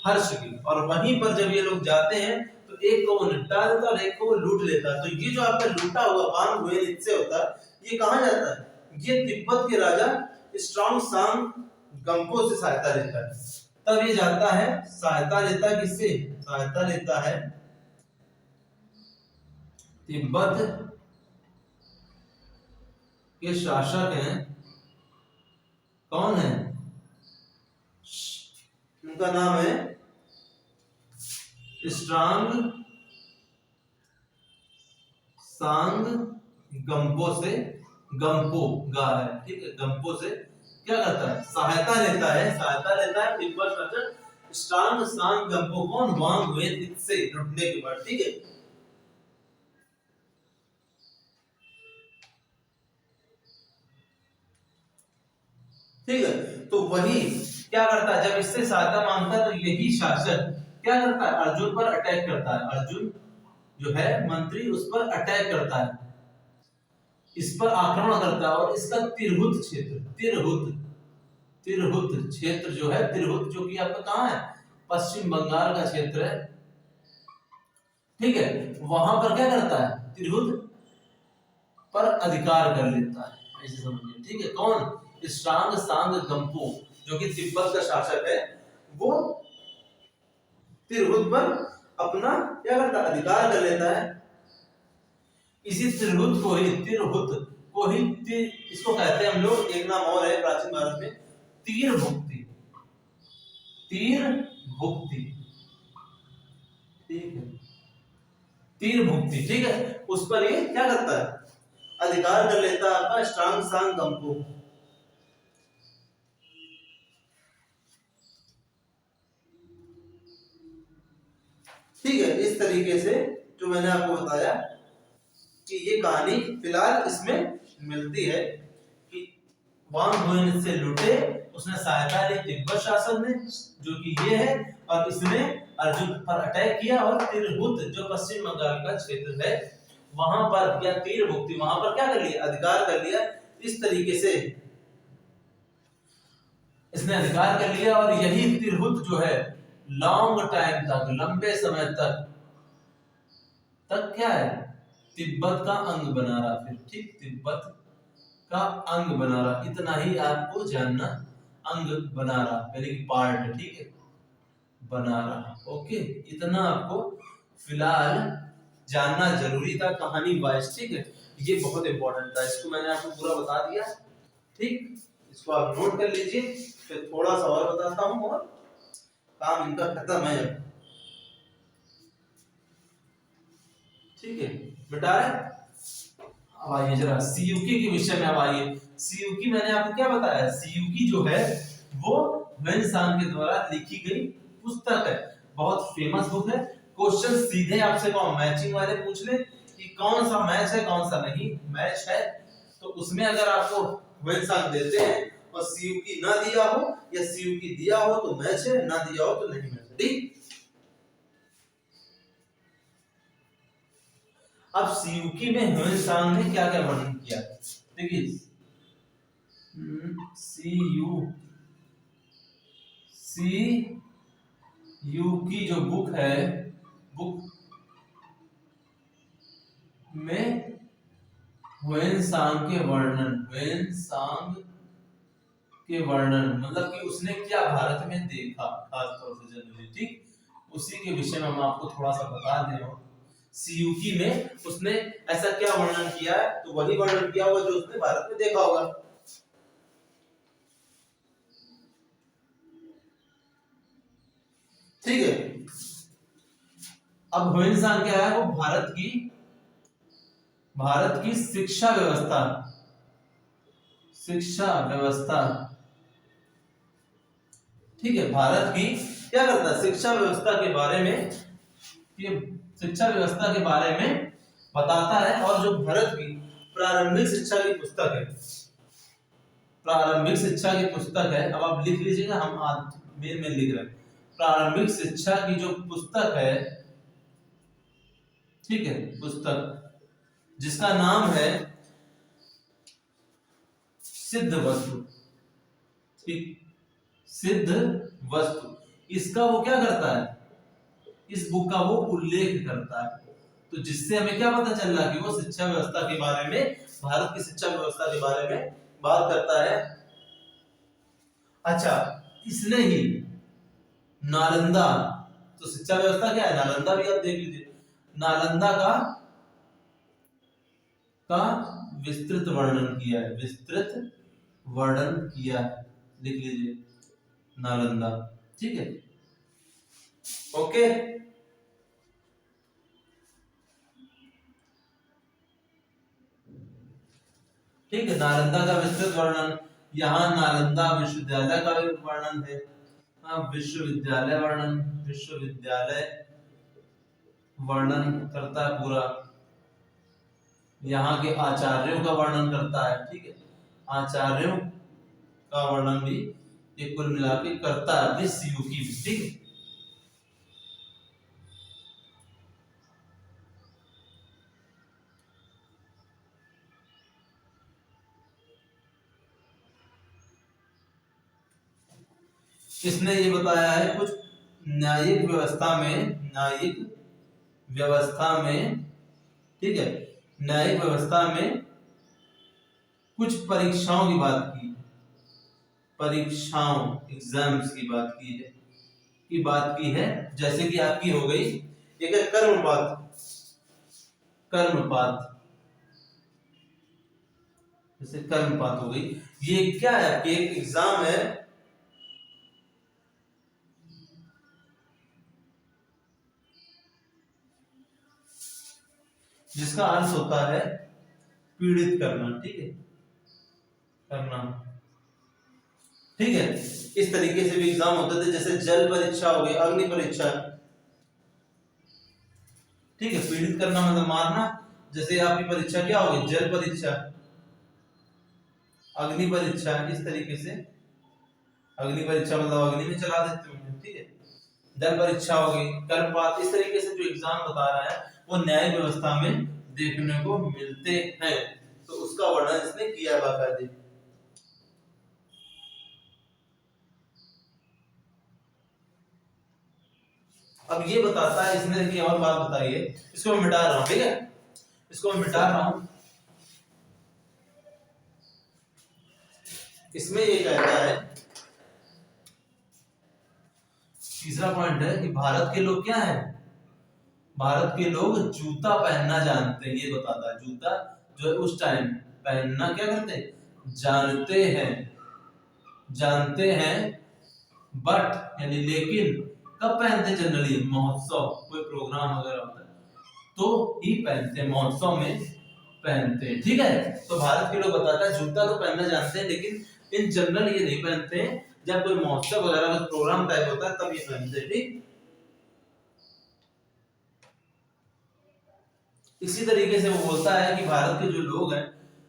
हर्ष की। और वहीं पर जब ये लोग जाते हैं तो एक को वो निपटा देता है और एक को वो लूट लेता है। तो ये जो आपका लूटा हुआ वांग हुए इससे होता है, ये कहां जाता है? ये तिब्बत के राजा स्ट्रॉन्ग सांग गंपो से सहायता लेता है। तब ये जाता है, सहायता लेता है किससे? सहायता लेता है तिब्बत के शासक हैं, कौन है? उनका नाम है स्ट्रांग सांग गंपो से। गंपो गा है, ठीक है, गंपो से क्या करता है? सहायता लेता है। सहायता लेता है तिब्बत शासक स्ट्रांग सांग गंपो, कौन? वांग हुए इससे लुटने के बाद, ठीक है। ठीक है, तो वही क्या करता है? जब इससे सहायता मांगता है तो यही शासक क्या करता है? अर्जुन पर अटैक करता है। अर्जुन जो है मंत्री, उस पर अटैक करता है, इस पर आक्रमण करता है। और इसका तिरहुत क्षेत्र, तिरहुत क्षेत्र जो है, तिरहुत जो कि आपका कहां है? पश्चिम बंगाल का क्षेत्र है, ठीक है। वहां पर क्या करता है? तिरहुत पर अधिकार कर लेता है, ऐसे समझिए, ठीक है। कौन? स्ट्रांग सांग गंपो जो कि तिब्बत का शासक है, वो तिरहुत पर अपना क्या करता है, अधिकार कर लेता है। इसी तिरहुत को ही इसको कहते हैं हम लोग, एक नाम और है प्राचीन भारत में, तीर भुक्ति। तीर भुक्ति, ठीक है, तीर भुक्ति, ठीक है, उस पर ये क्या करता है, अधिकार कर लेता है आपका स्ट्रांग सांग गंपो। ठीक है, इस तरीके से जो मैंने आपको बताया कि ये कहानी फिलहाल इसमें मिलती है कि वांग हुएन से लुटे, उसने सहायता ली तिब्बत शासन ने जो कि ये है, और इसने अर्जुन पर अटैक किया, और तिरहुत जो पश्चिम बंगाल का क्षेत्र है वहां पर, या तीर भुक्ति, वहां पर क्या कर लिया, अधिकार कर लिया। इस तरीके से इसने अधिकार कर लिया, और यही तिरहुत जो है लॉन्ग टाइम तक, लंबे समय तक क्या है, तिब्बत का अंग बना रहा। फिर ठीक, तिब्बत का अंग बना रहा, इतना ही आपको जानना, अंग बना रहा, पहले की पार्ट, ठीक है, बना रहा। ओके, इतना आपको फिलहाल जानना जरूरी था कहानी वाइज, ठीक है, ये बहुत इंपॉर्टेंट था, इसको मैंने आपको पूरा बता दिया। ठीक, इसको आप नोट कर लीजिए, फिर थोड़ा सा और बताता हूँ, और काम इनका खत्म है। ठीक है बेटा, अब आइए जरा सीयूकी के विषय में। अब आइए, सीयूकी मैंने आपको क्या बताया, सीयूकी जो है वो ह्वेनसांग के द्वारा लिखी गई पुस्तक है, बहुत फेमस बुक है। क्वेश्चन सीधे आपसे कौन मैचिंग वाले पूछ ले कि कौन सा मैच है कौन सा नहीं मैच है, तो उसमें अगर आपको ह्वेनसांग देते हैं और सीयूकी ना दिया हो, या सीयूकी दिया हो तो मैच है, ना दिया हो तो नहीं मैच है। ठीक, अब सीयूकी में ह्वेनसांग ने क्या क्या वर्णन किया, देखिए, सीयूकी जो बुक है, बुक में ह्वेनसांग के वर्णन मतलब कि उसने क्या भारत में देखा खास तौर से जनरली, ठीक, उसी के विषय में हम आपको थोड़ा सा बता दे रहा हूं। सीयूकी में उसने ऐसा क्या वर्णन किया है, तो वही वर्णन किया होगा जो उसने भारत में देखा होगा। ठीक है, अब ह्वेनसांग क्या है, वो भारत की शिक्षा व्यवस्था, ठीक है, भारत की क्या करता है, शिक्षा व्यवस्था के बारे में, ये शिक्षा व्यवस्था के बारे में बताता है। और जो भारत की प्रारंभिक शिक्षा की पुस्तक है, प्रारंभिक शिक्षा की पुस्तक है, अब आप लिख लीजिएगा, हम मेन में लिख रहे हैं, प्रारंभिक शिक्षा की जो पुस्तक है, ठीक है, पुस्तक जिसका नाम है सिद्ध वस्तु, ठीक, सिद्ध वस्तु, इसका वो क्या करता है, इस बुक का वो उल्लेख करता है। तो जिससे हमें क्या पता चल रहा कि वो शिक्षा व्यवस्था के बारे में, भारत की शिक्षा व्यवस्था के बारे में बात करता है। अच्छा, इसने ही नालंदा, तो शिक्षा व्यवस्था क्या है, नालंदा भी आप देख लीजिए, नालंदा का विस्तृत वर्णन किया है, लिख लीजिए, नालंदा, ठीक है, ओके। ठीक है, नालंदा का विस्तृत वर्णन, यहाँ नालंदा विश्वविद्यालय का भी वर्णन है, विश्वविद्यालय वर्णन करता है पूरा, यहाँ के आचार्यों का वर्णन करता है, ठीक है, आचार्यों का वर्णन भी ये कुल मिला के करता है अपनी सीयूकी भी, ठीक है। इसने ये बताया है कुछ न्यायिक व्यवस्था में, ठीक है, न्यायिक व्यवस्था में कुछ परीक्षाओं की बात की, परीक्षाओं एग्जाम्स की बात की है। जैसे कि आपकी हो गई एक है कर्मपात, कर्मपात, जैसे कर्मपात हो गई। ये क्या है कि एक एग्जाम है, जिसका अर्थ होता है पीड़ित करना, ठीक है, करना, ठीक है। इस तरीके से भी एग्जाम होते थे, जैसे जल परीक्षा हो गई, अग्नि परीक्षा, ठीक है, पीड़ित करना मतलब मारना। जैसे आपकी परीक्षा क्या होगी, जल परीक्षा, अग्नि परीक्षा, इस तरीके से अग्नि परीक्षा मतलब अग्नि में चला देते हैं, ठीक है। जल परीक्षा हो गई, गर्भपात, इस तरीके से जो एग्जाम बता रहा है वो न्याय व्यवस्था में देखने को मिलते हैं। तो उसका वर्णन इसने किया बाकायदे। अब ये बताता है इसने कि और बात बताई है, इसको मैं मिटा रहा हूं, ठीक है, इसको मैं मिटा रहा हूं। इसमें ये कहता है, तीसरा पॉइंट है कि भारत के लोग क्या है, भारत के लोग जूता पहनना जानते हैं, ये बताता है। जूता जो है उस टाइम पहनना क्या करते हैं, जानते हैं, जानते हैं, बट यानी लेकिन कब पहनते हैं, जनरली महोत्सव, कोई प्रोग्राम वगैरह होता है तो ही पहनते हैं, महोत्सव में पहनते हैं, ठीक है। तो भारत के लोग बताता है जूता तो पहनना जानते हैं, लेकिन इन जनरल ये नहीं पहनते हैं, जब कोई महोत्सव वगैरह का प्रोग्राम टाइप होता है तब ये पहनते हैं, ठीक। इसी तरीके से वो बोलता है कि भारत के जो लोग हैं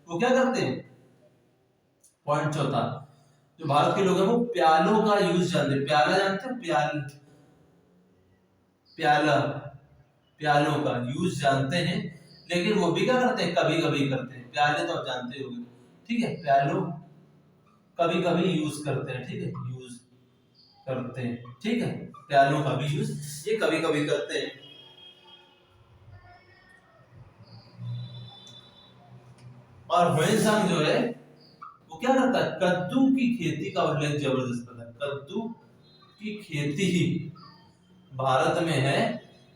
वो क्या करते हैं, पॉइंट चौथा, जो भारत के लोग हैं वो प्यालों का यूज जानते हैं। प्याला जानते हैं, प्याला, प्यालों का यूज जानते हैं, लेकिन वो भी क्या करते हैं, कभी कभी करते हैं। प्याले तो आप जानते होंगे, ठीक है, प्यालों कभी कभी यूज करते हैं, ठीक है, यूज करते हैं, ठीक है, प्यालों का भी यूज ये कभी कभी करते हैं। और ह्वेनसांग जो है वो क्या करता है, कद्दू की खेती का उल्लेख जबरदस्त करता है। कद्दू की खेती ही भारत में है,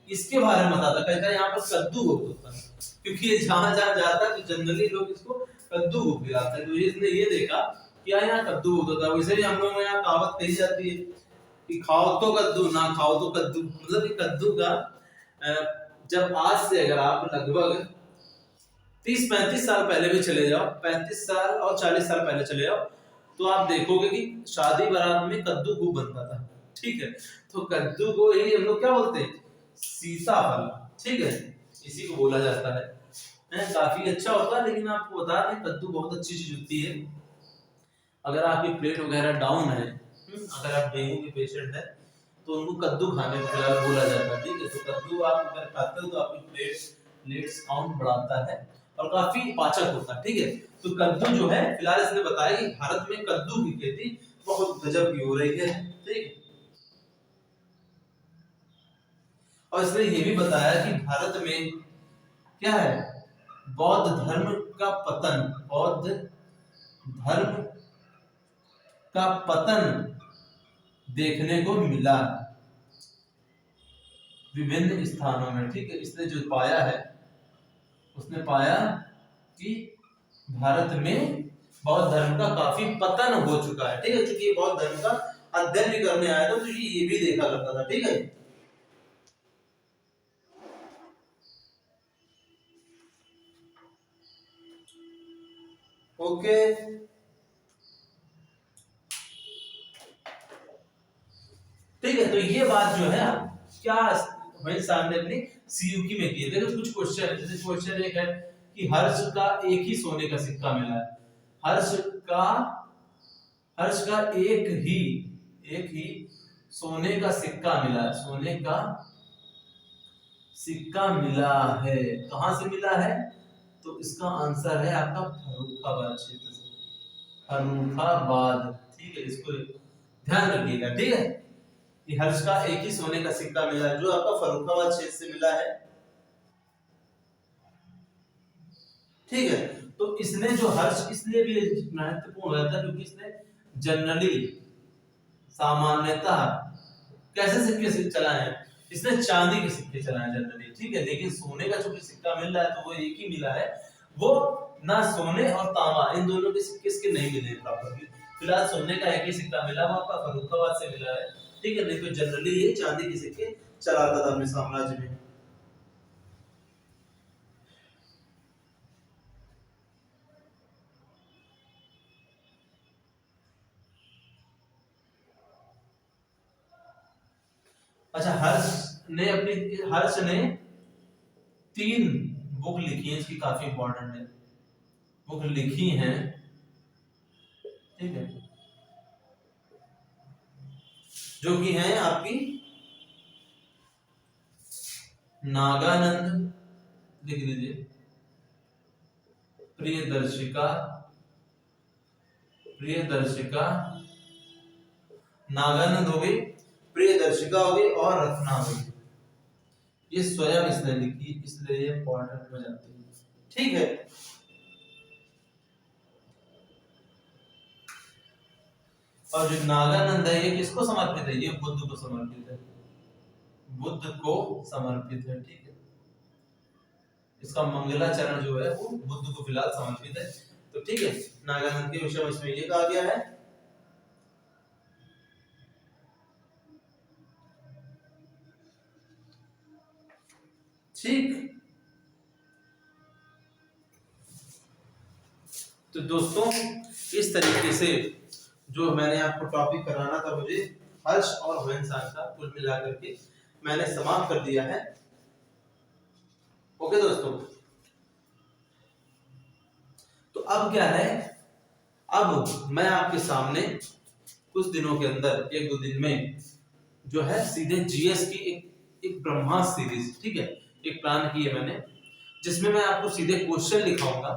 इसके बारे में बताता, कहता है यहाँ पर कद्दू बहुत होता है, क्योंकि ये जहां जहां जाता है तो जनरली लोग इसको कद्दू को खिलाते हैं। तो इसने ये देखा कि यहाँ कद्दू बहुत होता है। वैसे भी हम लोग में यहाँ कहावत कही जाती है कि खाओ तो कद्दू, ना खाओ तो कद्दू, मतलब कि कद्दू का जब आज से अगर आप लगभग 30-35 साल पहले भी चले जाओ, 35 साल और 40 साल पहले चले जाओ, तो आप देखोगे कि शादी बारात में कद्दू खूब बनता था, ठीक है। तो कद्दू को ही हम लोग क्या बोलते हैं, सीताफल, ठीक है, इसी को बोला जाता है। काफी अच्छा होता है, लेकिन आपको बता दें कद्दू बहुत अच्छी चीज होती है। अगर आपकी प्लेट वगैरह डाउन है, अगर आप डेंगू के पेशेंट है तो उनको कद्दू खाने को फिलहाल बोला जाता है, ठीक है। तो कद्दू आप अगर खाते हो तो आपकी प्लेट्स काउंट बढ़ाता है और काफी पाचक होता है, ठीक है। तो कद्दू जो है फिलहाल इसने बताया कि भारत में कद्दू की खेती बहुत गजब की हो रही है, ठीक। और इसने ये भी बताया कि भारत में क्या है, बौद्ध धर्म का पतन, बौद्ध धर्म का पतन देखने को मिला विभिन्न स्थानों में, ठीक है। इसने जो पाया है, उसने पाया कि भारत में बौद्ध धर्म का काफी पतन हो चुका है, ठीक है, क्योंकि ये बौद्ध धर्म का अध्ययन भी करने आया था तो ये भी देखा करता था, ठीक है। ओके, ठीक है। तो ये बात जो है क्या भाई साहब ने अपनी सीयूकी में की है। देखो कुछ क्वेश्चन, जैसे क्वेश्चन एक है कि हर्ष का एक ही सोने का सिक्का मिला है, हर्ष का हर्ष का एक ही सोने का सिक्का मिला है, सोने का सिक्का मिला है, कहां से मिला है, तो इसका आंसर है आपका फर्रुखाबाद क्षेत्र से, फर्रुखाबाद, ठीक है, इसको ध्यान रखिएगा, ठीक है। कि हर्ष का एक ही सोने का सिक्का मिला है जो आपका फर्रुखाबाद क्षेत्र से मिला है, ठीक है। तो इसने जो हर्ष इसलिए भी महत्वपूर्ण होता है क्योंकि इसने जनरली, सामान्यतः कैसे सिक्के से चलाए हैं, इसने चांदी के सिक्के चलाए हैं जनरली, ठीक है। लेकिन सोने का जो भी सिक्का मिल रहा है तो वो एक ही मिला है, वो ना सोने और तांबा इन दोनों के सिक्के इसके नहीं मिले प्रॉपरली। फिलहाल सोने का एक ही सिक्का मिला वो आपका फर्रुखाबाद से मिला है, ठीक है। नहीं तो जनरली ये चांदी के सिक्के चलाता था अपने साम्राज्य में। अच्छा, हर्ष ने 3 बुक लिखी है, इसकी काफी इंपॉर्टेंट है, बुक लिखी हैं, ठीक है, जो कि हैं आपकी नागानंद, लिख लीजिए, प्रियदर्शिका, प्रियदर्शिका, नागानंद हो गई, प्रियदर्शिका हो गई और रत्ना हो गई। ये स्वयं इसने लिखी, इसलिए ये इंपॉर्टेंट हो जाती है, ठीक है। और जो नागानंद है ये किसको समर्पित है, ये बुद्ध को समर्पित है, बुद्ध को समर्पित है, ठीक है। इसका मंगलाचरण जो है वो बुद्ध को फिलहाल समर्पित है, तो ठीक है। नागानंद के विषय में इसमें ये कहा गया है। ठीक, तो दोस्तों इस तरीके से जो मैंने आपको टॉपिक कराना था, मुझे हर्ष और होहेन-सांग का कुल मिलाकर के मैंने समाप्त कर दिया है। ओके दोस्तों, तो अब क्या है, अब मैं आपके सामने कुछ दिनों के अंदर 1-2 दिन में जो है सीधे जीएस की एक ब्रह्मास्त्र सीरीज, ठीक है, एक प्लान की है मैंने, जिसमें मैं आपको सीधे क्वेश्चन लिखाऊंगा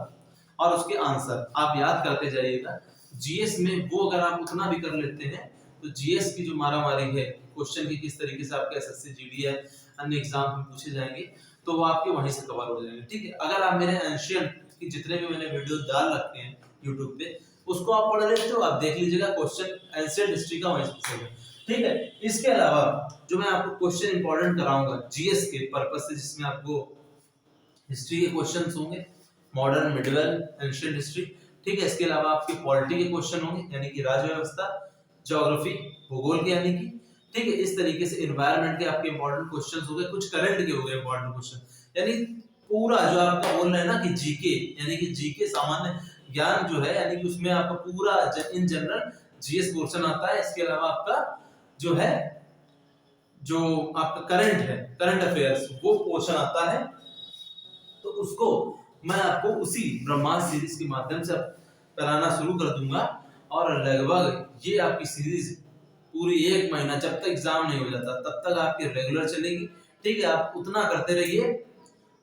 और उसके आंसर आप याद करते जाइएगा। जीएस में वो अगर आप उतना भी कर लेते हैं तो जीएस की जो मारामारी है क्वेश्चन की, किस तरीके से आपके एसएससी जीडी है अन्य एग्जाम में पूछे जाएंगे, तो वो आपके वहीं से कवर हो जाएंगे, ठीक है। अगर आप मेरे एंशिएंट की जितने भी मैंने वीडियो डाल रखे हैं यूट्यूब पे, उसको आप पढ़ लेते हो, आप देख लीजिएगा, क्वेश्चन एंशिएंट हिस्ट्री का वहीं से है, ठीक है। इसके अलावा जो मैं आपको क्वेश्चन इंपॉर्टेंट कराऊंगा जीएस के पर्पस से, जिसमें आपको हिस्ट्री के क्वेश्चंस होंगे, मॉडर्न, मिडिवल, एंशिएंट हिस्ट्री, ठीक है। इसके अलावा आपके पॉलिटी के क्वेश्चन होंगे, यानी कि राज्य व्यवस्था, ज्योग्राफी, भूगोल के यानी कि, ठीक है। इस तरीके से एनवायरनमेंट के आपके इंपॉर्टेंट क्वेश्चंस हो गए, कुछ करंट के हो गए इंपॉर्टेंट क्वेश्चन, यानी पूरा जो आपका बोल रहे हैं ना कि जीके, यानी कि जीके सामान्य ज्ञान जो है, यानी कि उसमें आपका पूरा इन जनरल जीएस पोर्शन आता है। इसके अलावा आपका जो है, जो आपका करंट है, करंट अफेयर्स, वो पोर्शन आता है, तो उसको मैं आपको उसी ब्रह्मास्त्र सीरीज के माध्यम से कराना शुरू कर दूंगा, और लगभग ये आपकी सीरीज पूरी 1 महीना, जब तक एग्जाम नहीं हो जाता तब तक आपकी रेगुलर चलेगी, ठीक है। आप उतना करते रहिए,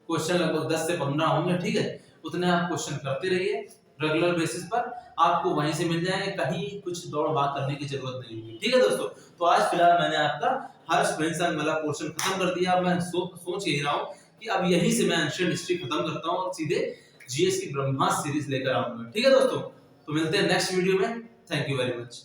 क्वेश्चन लगभग 10 से 15 होंगे, ठीक है, उतने आप क्वेश्चन करते रहिए रेगुलर बेसिस पर, आपको वहीं से मिल जाएंगे, कहीं कुछ दौड़ भाग करने की जरूरत नहीं होगी, ठीक है दोस्तों। तो आज फिलहाल मैंने आपका हर्ष होहेन-सांग वाला पोर्शन खत्म कर दिया। मैं सोच यही रहा हूँ कि अब यहीं से मैं एंशिएंट हिस्ट्री खत्म करता हूँ और सीधे जीएस की ब्रह्मास्त्र सीरीज लेकर आऊंगा, ठीक है दोस्तों। तो मिलते हैं नेक्स्ट वीडियो में, थैंक यू वेरी मच।